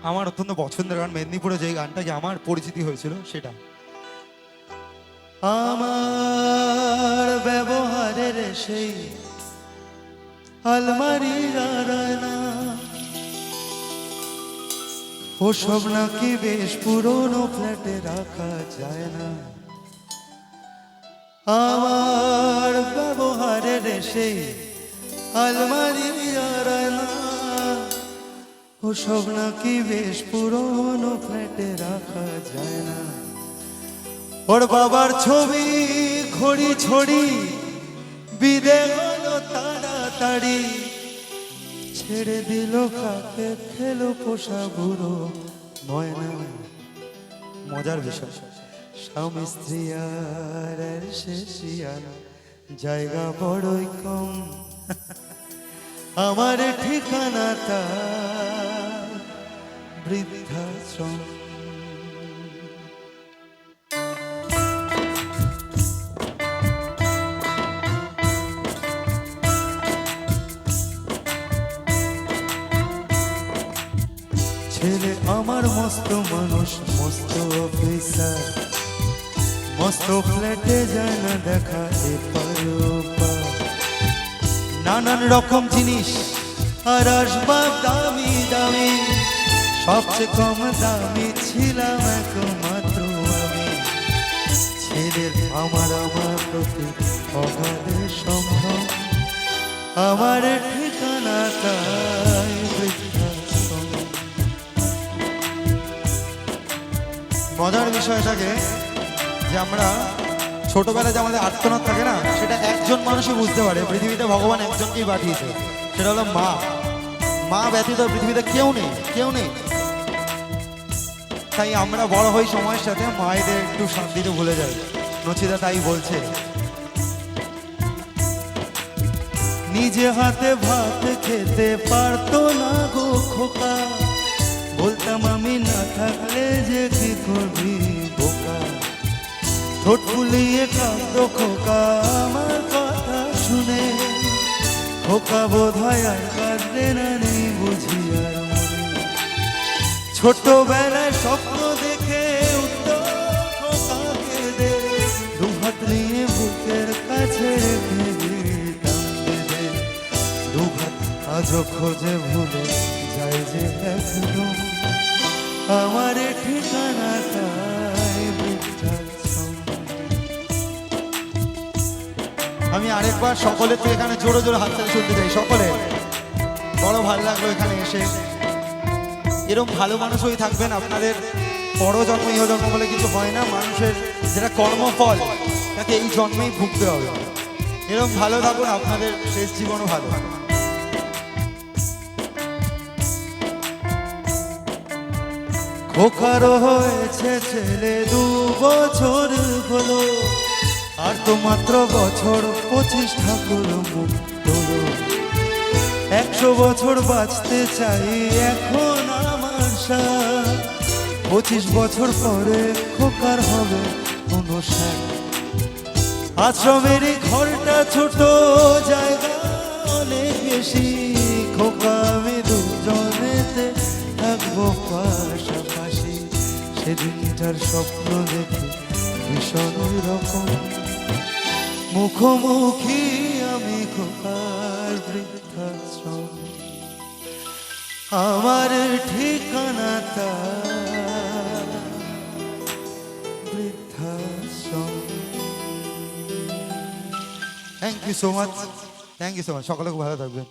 আমার অত্যন্ত পছন্দের গান, মেদিনীপুরে যে গানটা যে আমার পরিচিতি হয়েছিল সেটা। আমার ব্যবহারের সেই আলমারি আয়না ওসব নাকি বেশ পুরনো ফ্ল্যাটে রাখা যায় না। আমার ব্যবহারের সেই আলমারি আয়না ওসব নাকি বেশ পুরনো ফ্ল্যাটে রাখা যায় না। ওর বাবার ছবি ঘড়ি ছড়ি বিদে হলো তাড়াতাড়ি, ছেড়ে দিল কাকে খেলো পোষা বুড়ো ময়না। মজার বিষয়, স্বামী স্ত্রী আর শেষিয়ার জায়গা বড়ই কম। আমার ঠিকানাটা বৃদ্ধাশ্রম। ছেলে আমার মস্ত মানুষ, মস্ত অফিসার, মস্ত ফ্ল্যাটে যায় না দেখা এপার ওপার। নানান রকম জিনিস আর আসবাব দামি দামি, সবচেয়ে কম দামি ছিলাম একমাত্র আমি। ছেলের আমার প্রতি অগাধে সম্ভব, আমার ঠিকানাটাই বৃদ্ধাশ্রম। মজার বিষয় থাকে যে আমরা ছোটবেলায় যে আমাদের আর্তনাদ থাকে না, সেটা একজন মানুষই বুঝতে পারে। পৃথিবীতে ভগবান একজনকেই পাঠিয়েছে, সেটা হলো মা। মা ব্যতীত পৃথিবীতে কেউ নেই, কেউ নেই। তাই আমরা বড় হই সময়ের সাথে, মায়েদের একটু শান্তিতে ভুলে যাই। নচিদা তাই বলছে, নিজে হাতে ভাত খেতে পারতো না গো খোকা, বলতাম আমি না থাকলে যে কি করবি বোকা। ঠোঁট ফুলিয়ে কাঁদতো খোকা আমার কথা শুনে, খোকা বোধ হয় আর কাঁদবে না, নেই বুঝি আর মনে। ছোটবেলায় স্বপ্ন দেখে উঠতো খোকা কেঁদে, দুহাত নিয়ে বুকের কাছে রেখে দিতাম বেঁধে। দুহাত আজও খোঁজে ভুলে যায় যে একদম, আমার ঠিকানাটাই বৃদ্ধাশ্রম। আমি আরেকবার সকলে তো এখানে জোরে জোরে হাততালি শুনতে চাই সকলে। বড় ভালো লাগলো এখানে এসে। এরকম ভালো মানুষই থাকবেন। আপনাদের পর জন্ম ইহ জন্ম বলে কিছু হয় না, মানুষের যেটা কর্মফল তাকে এই জন্মেই ভুগতে হবে। এরকম ভালো থাকুন, আপনাদের শেষ জীবনও ভালো। খোকারও হয়েছে ছেলে 2 বছর হলো, আর তো মাত্র বছর 25 ঠাকুর মুখ তোলো। 100 বছর বাঁচতে চাই এখন আমার সাথ, 25 বছর পরে খোকার হবে 59। আশ্রমের ঘরটা ছোট, জায়গা অনেক বেশি, খোকা আমি দুজনেতে থাকবো পাশাপাশি। সেদিনটার স্বপ্ন দেখে ভীষণ রকম, মুখোমুখি আমি খোকার বৃদ্ধাশ্রম। আমার ঠিকানাটা বৃদ্ধাশ্রম। Thank you so much, thank you so much. সকলে খুব ভালো থাকবেন।